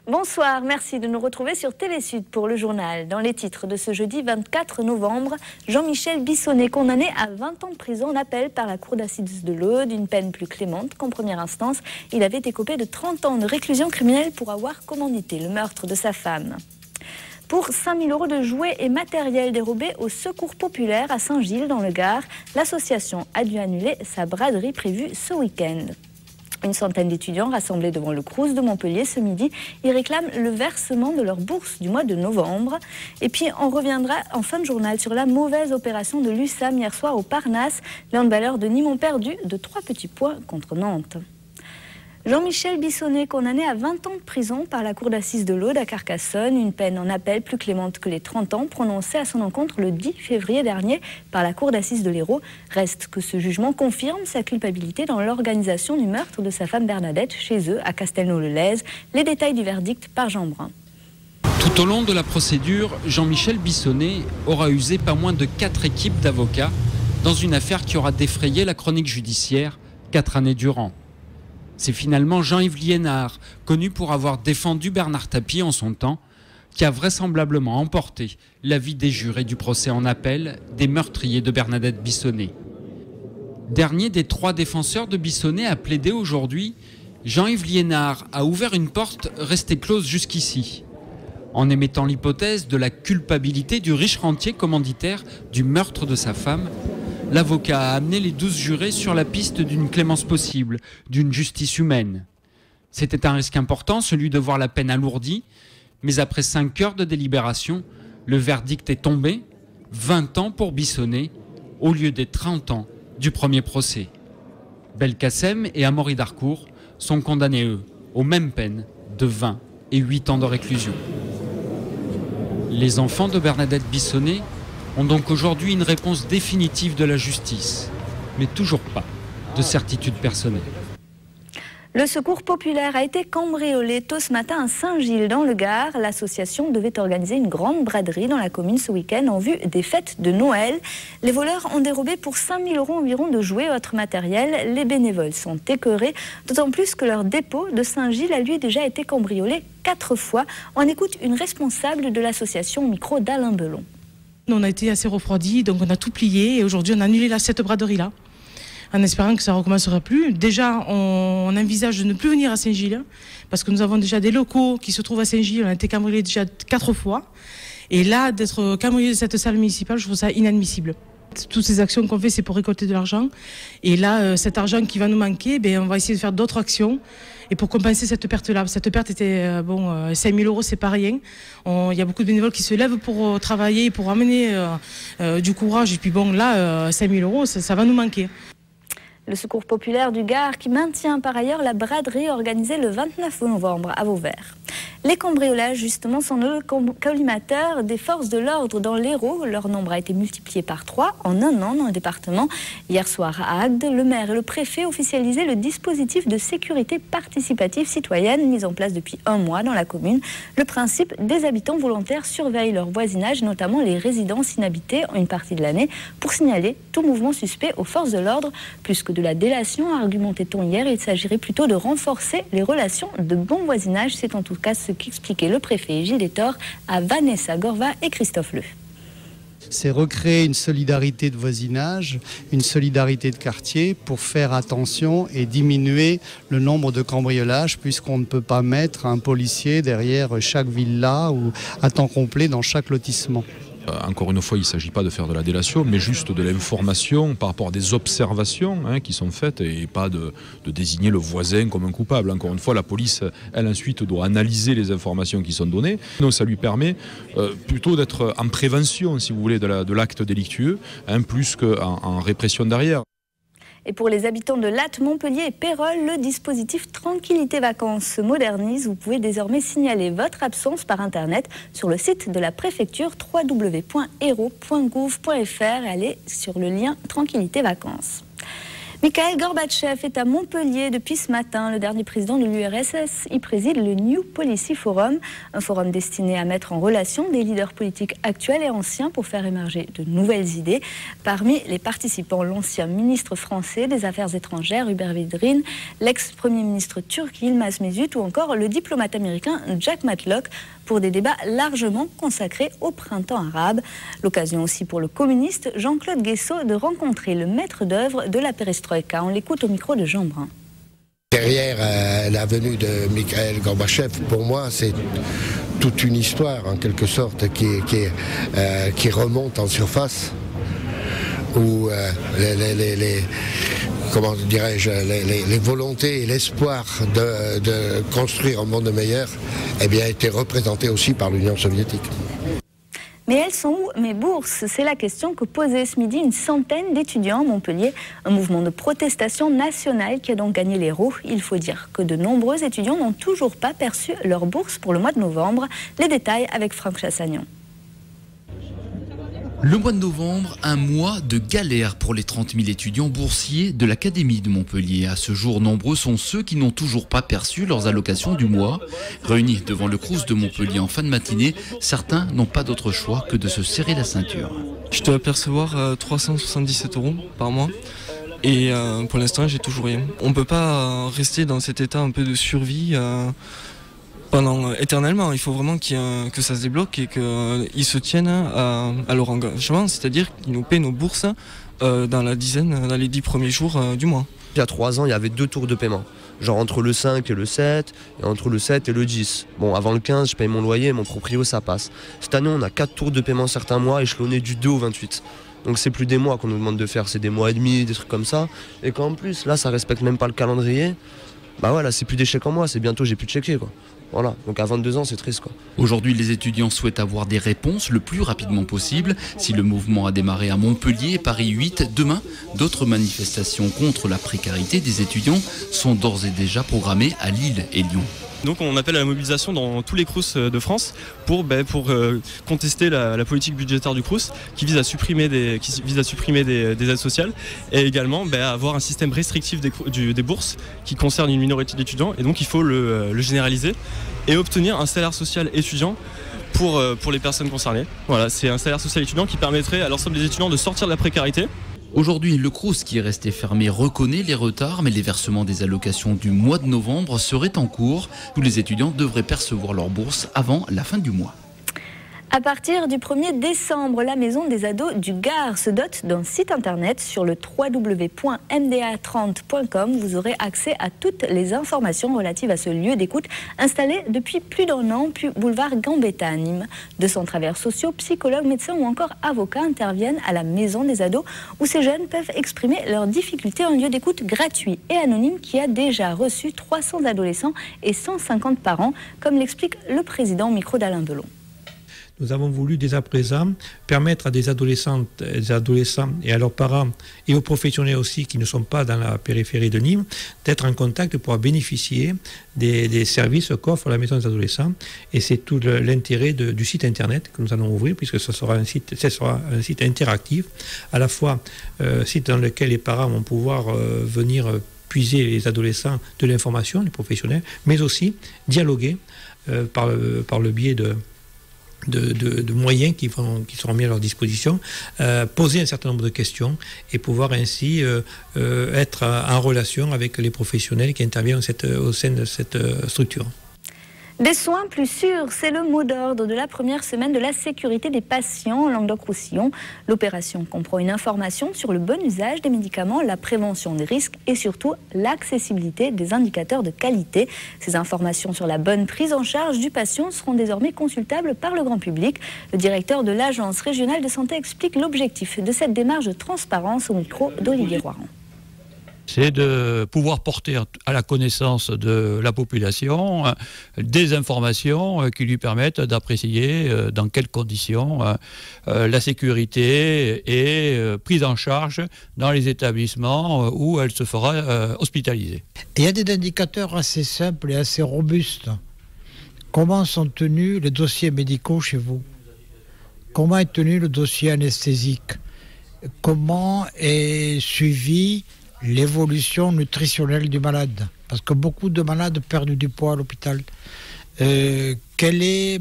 Bonsoir, merci de nous retrouver sur TV Sud pour le journal. Dans les titres de ce jeudi 24 novembre, Jean-Michel Bissonnet, condamné à 20 ans de prison en appel par la cour d'assises de l'Aude, une peine plus clémente qu'en première instance. Il avait écopé de 30 ans de réclusion criminelle pour avoir commandité le meurtre de sa femme. Pour 5 000 € de jouets et matériel dérobés au Secours populaire à Saint-Gilles dans le Gard, l'association a dû annuler sa braderie prévue ce week-end. Une centaine d'étudiants rassemblés devant le Crous de Montpellier ce midi, ils réclament le versement de leur bourse du mois de novembre. Et puis on reviendra en fin de journal sur la mauvaise opération de l'USAM hier soir au Parnasse. Les handballeurs de Nîmes ont perdu de 3 petits points contre Nantes. Jean-Michel Bissonnet, condamné à 20 ans de prison par la cour d'assises de l'Aude à Carcassonne, une peine en appel plus clémente que les 30 ans prononcés à son encontre le 10 février dernier par la cour d'assises de l'Hérault. Reste que ce jugement confirme sa culpabilité dans l'organisation du meurtre de sa femme Bernadette chez eux à Castelnau-le-Lez. Les détails du verdict par Jean Brun. Tout au long de la procédure, Jean-Michel Bissonnet aura usé pas moins de 4 équipes d'avocats dans une affaire qui aura défrayé la chronique judiciaire 4 années durant. C'est finalement Jean-Yves Liénard, connu pour avoir défendu Bernard Tapie en son temps, qui a vraisemblablement emporté l'avis des jurés du procès en appel des meurtriers de Bernadette Bissonnet. Dernier des 3 défenseurs de Bissonnet à plaider aujourd'hui, Jean-Yves Liénard a ouvert une porte restée close jusqu'ici, en émettant l'hypothèse de la culpabilité du riche rentier commanditaire du meurtre de sa femme. L'avocat a amené les 12 jurés sur la piste d'une clémence possible, d'une justice humaine. C'était un risque important, celui de voir la peine alourdie, mais après 5 heures de délibération, le verdict est tombé, 20 ans pour Bissonnet, au lieu des 30 ans du premier procès. Belkacem et Amaury Darcourt sont condamnés, eux, aux mêmes peines de 20 et 8 ans de réclusion. Les enfants de Bernadette Bissonnet ont donc aujourd'hui une réponse définitive de la justice, mais toujours pas de certitude personnelle. Le Secours populaire a été cambriolé tôt ce matin à Saint-Gilles dans le Gard. L'association devait organiser une grande braderie dans la commune ce week-end en vue des fêtes de Noël. Les voleurs ont dérobé pour 5 000 € environ de jouets et autres matériels. Les bénévoles sont écœurés, d'autant plus que leur dépôt de Saint-Gilles a lui déjà été cambriolé 4 fois. On écoute une responsable de l'association au micro d'Alain Belon. On a été assez refroidis, donc on a tout plié et aujourd'hui on a annulé cette braderie-là en espérant que ça ne recommencera plus. Déjà, on envisage de ne plus venir à Saint-Gilles parce que nous avons déjà des locaux qui se trouvent à Saint-Gilles. On a été cambriolés déjà 4 fois. Et là, d'être cambriolés de cette salle municipale, je trouve ça inadmissible. Toutes ces actions qu'on fait, c'est pour récolter de l'argent. Et là, cet argent qui va nous manquer, on va essayer de faire d'autres actions. Et pour compenser cette perte-là, cette perte était, 5 000 €, c'est pas rien. Il y a beaucoup de bénévoles qui se lèvent pour travailler, pour amener du courage. Et puis là, 5 000 €, ça va nous manquer. Le Secours populaire du Gard qui maintient par ailleurs la braderie organisée le 29 novembre à Vauvert. Les cambriolages, justement, sont le collimateur des forces de l'ordre dans l'Hérault. Leur nombre a été multiplié par 3 en un an dans le département. Hier soir à Agde, le maire et le préfet officialisaient le dispositif de sécurité participative citoyenne mis en place depuis 1 mois dans la commune. Le principe, des habitants volontaires surveillent leur voisinage, notamment les résidences inhabitées une partie de l'année, pour signaler tout mouvement suspect aux forces de l'ordre. Plus que de la délation, argumentait-on hier, il s'agirait plutôt de renforcer les relations de bon voisinage. C'est en tout cas ce qu'expliquait le préfet Gilles Détor à Vanessa Gorva et Christophe Leu. C'est recréer une solidarité de voisinage, une solidarité de quartier pour faire attention et diminuer le nombre de cambriolages puisqu'on ne peut pas mettre un policier derrière chaque villa ou à temps complet dans chaque lotissement. Encore une fois, il ne s'agit pas de faire de la délation, mais juste de l'information par rapport à des observations qui sont faites et pas de désigner le voisin comme un coupable. Encore une fois, la police, elle ensuite doit analyser les informations qui sont données. Donc ça lui permet plutôt d'être en prévention, si vous voulez, de l'acte délictueux, plus qu'en répression derrière. Et pour les habitants de Latte, Montpellier et Pérols, le dispositif Tranquillité Vacances se modernise. Vous pouvez désormais signaler votre absence par Internet sur le site de la préfecture www.hérault.gouv.fr et aller sur le lien Tranquillité Vacances. Mikhail Gorbatchev est à Montpellier depuis ce matin. Le dernier président de l'URSS y préside le New Policy Forum, un forum destiné à mettre en relation des leaders politiques actuels et anciens pour faire émerger de nouvelles idées. Parmi les participants, l'ancien ministre français des Affaires étrangères Hubert Védrine, l'ex-premier ministre turc Yilmaz Mesut ou encore le diplomate américain Jack Matlock pour des débats largement consacrés au printemps arabe. L'occasion aussi pour le communiste Jean-Claude Guessot de rencontrer le maître d'œuvre de la perestroïka. On l'écoute au micro de Jean Brun. Derrière la venue de Mikhail Gorbatchev, pour moi, c'est toute une histoire, en quelque sorte, qui remonte en surface, où comment dirais-je, les volontés et l'espoir de construire un monde meilleur étaient représentés aussi par l'Union soviétique. Mais elles sont où, mes bourses? C'est la question que posait ce midi une centaine d'étudiants à Montpellier. Un mouvement de protestation nationale qui a donc gagné les roues. Il faut dire que de nombreux étudiants n'ont toujours pas perçu leur bourse pour le mois de novembre. Les détails avec Franck Chassagnon. Le mois de novembre, un mois de galère pour les 30 000 étudiants boursiers de l'Académie de Montpellier. À ce jour, nombreux sont ceux qui n'ont toujours pas perçu leurs allocations du mois. Réunis devant le Crous de Montpellier en fin de matinée, certains n'ont pas d'autre choix que de se serrer la ceinture. Je dois percevoir 377 € par mois. Et pour l'instant, j'ai toujours rien. On ne peut pas rester dans cet état un peu de survie pendant éternellement. Il faut vraiment que ça se débloque et qu'ils se tiennent à leur engagement, c'est-à-dire qu'ils nous paient nos bourses dans les 10 premiers jours du mois. Il y a 3 ans, il y avait 2 tours de paiement. Genre entre le 5 et le 7, et entre le 7 et le 10. Bon, avant le 15, je paye mon loyer et mon proprio, ça passe. Cette année, on a 4 tours de paiement certains mois, échelonnés du 2 au 28. Donc c'est plus des mois qu'on nous demande de faire, c'est des mois et demi, des trucs comme ça. Et qu'en plus, là, ça respecte même pas le calendrier. Bah voilà, c'est plus des chèques en mois, c'est bientôt j'ai plus de chéquier, quoi. Voilà, donc à 22 ans, c'est triste, quoi. Aujourd'hui, les étudiants souhaitent avoir des réponses le plus rapidement possible. Si le mouvement a démarré à Montpellier et Paris 8, demain, d'autres manifestations contre la précarité des étudiants sont d'ores et déjà programmées à Lille et Lyon. Donc on appelle à la mobilisation dans tous les Crous de France pour contester la politique budgétaire du Crous qui vise à supprimer des aides sociales et également avoir un système restrictif des bourses qui concerne une minorité d'étudiants, et donc il faut le généraliser et obtenir un salaire social étudiant pour les personnes concernées. Voilà, c'est un salaire social étudiant qui permettrait à l'ensemble des étudiants de sortir de la précarité. Aujourd'hui, le Crous qui est resté fermé reconnaît les retards, mais les versements des allocations du mois de novembre seraient en cours. Tous les étudiants devraient percevoir leur bourse avant la fin du mois. À partir du 1er décembre, la Maison des ados du Gard se dote d'un site internet sur le www.mda30.com. Vous aurez accès à toutes les informations relatives à ce lieu d'écoute installé depuis plus d'1 an, puis boulevard Gambetta à Nîmes. 200 travailleurs sociaux, psychologues, médecins ou encore avocats interviennent à la Maison des ados où ces jeunes peuvent exprimer leurs difficultés. Un lieu d'écoute gratuit et anonyme qui a déjà reçu 300 adolescents et 150 parents, comme l'explique le président au micro d'Alain Belon. Nous avons voulu dès à présent permettre à des adolescentes, des adolescents et à leurs parents et aux professionnels aussi qui ne sont pas dans la périphérie de Nîmes d'être en contact pour bénéficier des services qu'offre la Maison des adolescents. Et c'est tout l'intérêt du site internet que nous allons ouvrir, puisque ce sera un site interactif, à la fois site dans lequel les parents vont pouvoir venir puiser les adolescents de l'information, les professionnels, mais aussi dialoguer par le biais de moyens qui seront mis à leur disposition, poser un certain nombre de questions et pouvoir ainsi être en relation avec les professionnels qui interviennent au sein de cette structure. Des soins plus sûrs, c'est le mot d'ordre de la première semaine de la sécurité des patients en Languedoc-Roussillon. L'opération comprend une information sur le bon usage des médicaments, la prévention des risques et surtout l'accessibilité des indicateurs de qualité. Ces informations sur la bonne prise en charge du patient seront désormais consultables par le grand public. Le directeur de l'Agence régionale de santé explique l'objectif de cette démarche de transparence au micro d'Olivier Roiran. C'est de pouvoir porter à la connaissance de la population des informations qui lui permettent d'apprécier dans quelles conditions la sécurité est prise en charge dans les établissements où elle se fera hospitaliser. Il y a des indicateurs assez simples et assez robustes. Comment sont tenus les dossiers médicaux chez vous? Comment est tenu le dossier anesthésique? Comment est suivi l'évolution nutritionnelle du malade. Parce que beaucoup de malades perdent du poids à l'hôpital. Quelle est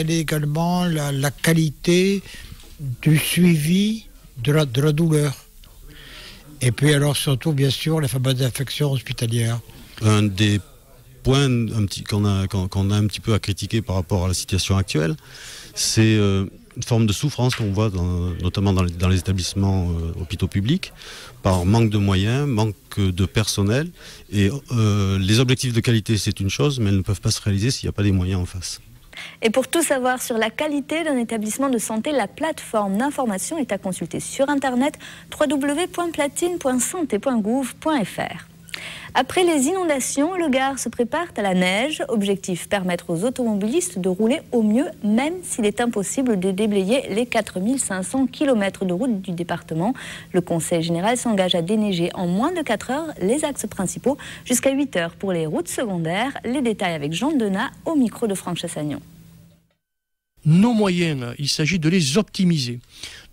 également la qualité du suivi de la douleur? Et puis alors surtout, bien sûr, les fameuses infections hospitalières. Un des points qu'on a un petit peu à critiquer par rapport à la situation actuelle, c'est une forme de souffrance qu'on voit notamment dans les établissements hôpitaux publics, par manque de moyens, manque de personnel. Et les objectifs de qualité, c'est une chose, mais elles ne peuvent pas se réaliser s'il n'y a pas des moyens en face. Et pour tout savoir sur la qualité d'un établissement de santé, la plateforme d'information est à consulter sur Internet www.platine.santé.gouv.fr. Après les inondations, le Gard se prépare à la neige. Objectif, permettre aux automobilistes de rouler au mieux, même s'il est impossible de déblayer les 4500 km de route du département. Le Conseil général s'engage à déneiger en moins de 4 heures les axes principaux, jusqu'à 8 heures pour les routes secondaires. Les détails avec Jean Denat au micro de Franck Chassagnon. Nos moyens, il s'agit de les optimiser,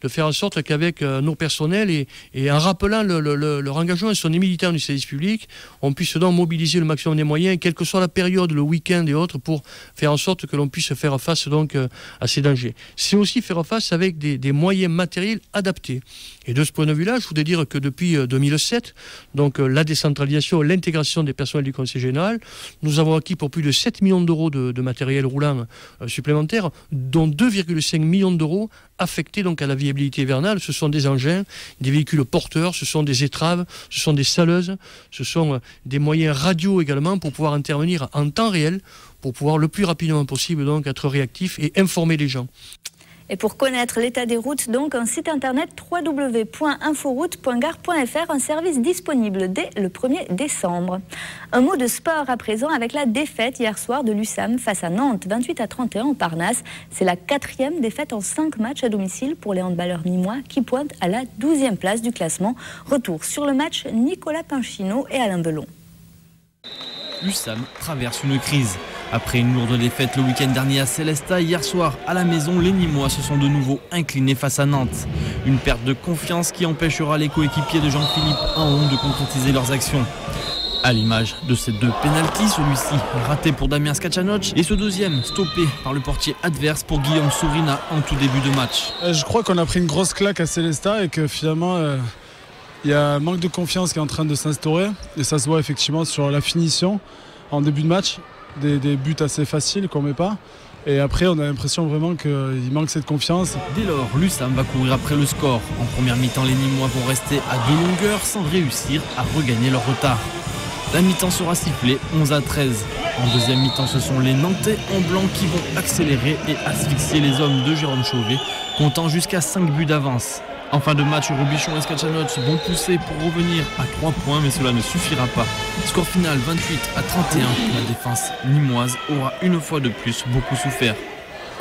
de faire en sorte qu'avec nos personnels et en rappelant leur engagement, ce sont des militants du service public, on puisse donc mobiliser le maximum des moyens, quelle que soit la période, le week-end et autres, pour faire en sorte que l'on puisse faire face donc à ces dangers. C'est aussi faire face avec des moyens matériels adaptés. Et de ce point de vue-là, je voudrais dire que depuis 2007, donc la décentralisation, l'intégration des personnels du Conseil général, nous avons acquis pour plus de 7 millions d'euros de matériel roulant supplémentaire, dont 2,5 millions d'euros affectés donc à la viabilité hivernale. Ce sont des engins, des véhicules porteurs, ce sont des étraves, ce sont des saleuses, ce sont des moyens radio également pour pouvoir intervenir en temps réel, pour pouvoir le plus rapidement possible donc être réactif et informer les gens. Et pour connaître l'état des routes, donc, un site internet www.inforoute.gare.fr, un service disponible dès le 1er décembre. Un mot de sport à présent avec la défaite hier soir de l'USAM face à Nantes, 28-31 au Parnasse. C'est la 4e défaite en 5 matchs à domicile pour les handballeurs nîmois qui pointent à la 12e place du classement. Retour sur le match, Nicolas Pinchino et Alain Belon. L'USAM traverse une crise. Après une lourde défaite le week-end dernier à Célestat, hier soir à la maison, les Nîmois se sont de nouveau inclinés face à Nantes. Une perte de confiance qui empêchera les coéquipiers de Jean-Philippe Ahon de concrétiser leurs actions. À l'image de ces 2 pénaltys, celui-ci raté pour Damien Skacanoc et ce deuxième stoppé par le portier adverse pour Guillaume Sourina en tout début de match. Je crois qu'on a pris une grosse claque à Célestat et que finalement il y a un manque de confiance qui est en train de s'instaurer et ça se voit effectivement sur la finition en début de match. Des buts assez faciles qu'on met pas et après on a l'impression vraiment qu'il manque cette confiance. Dès lors, l'USAM va courir après le score. En première mi-temps, les Nîmois vont rester à 2 longueurs sans réussir à regagner leur retard. La mi-temps sera sifflée 11-13. En deuxième mi-temps, ce sont les Nantais en blanc qui vont accélérer et asphyxier les hommes de Jérôme Chauvet, comptant jusqu'à 5 buts d'avance. En fin de match, Robichon et Skacanoc vont pousser pour revenir à 3 points, mais cela ne suffira pas. Score final 28-31. La défense nîmoise aura une fois de plus beaucoup souffert.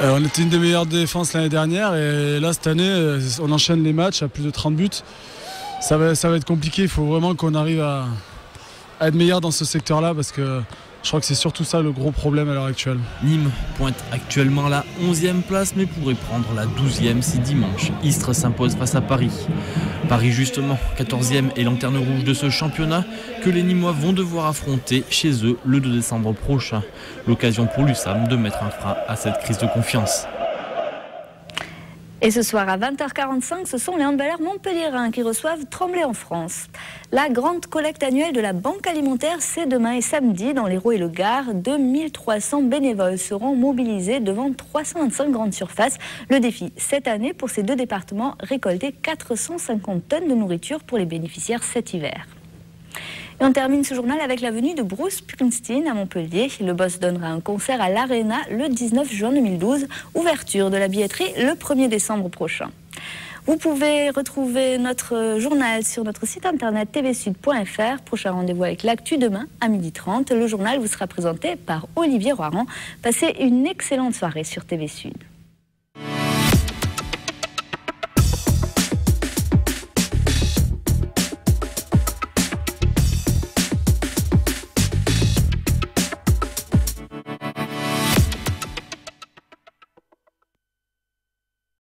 On était une des meilleures défenses l'année dernière et là cette année on enchaîne les matchs à plus de 30 buts. Ça va être compliqué, il faut vraiment qu'on arrive à être meilleur dans ce secteur-là parce que je crois que c'est surtout ça le gros problème à l'heure actuelle. Nîmes pointe actuellement la 11e place mais pourrait prendre la 12e si dimanche Istres s'impose face à Paris. Paris justement 14e et lanterne rouge de ce championnat que les Nîmois vont devoir affronter chez eux le 2 décembre prochain. L'occasion pour l'USAM de mettre un frein à cette crise de confiance. Et ce soir à 20h45, ce sont les handballeurs montpelliérains qui reçoivent Tremblay en France. La grande collecte annuelle de la Banque alimentaire, c'est demain et samedi dans l'Hérault et le Gard. 2300 bénévoles seront mobilisés devant 325 grandes surfaces. Le défi cette année pour ces 2 départements, récolter 450 tonnes de nourriture pour les bénéficiaires cet hiver. Et on termine ce journal avec la venue de Bruce Springsteen à Montpellier. Le boss donnera un concert à l'Arena le 19 juin 2012. Ouverture de la billetterie le 1er décembre prochain. Vous pouvez retrouver notre journal sur notre site internet tvsud.fr. Prochain rendez-vous avec l'actu demain à 12h30. Le journal vous sera présenté par Olivier Roiran. Passez une excellente soirée sur TV Sud.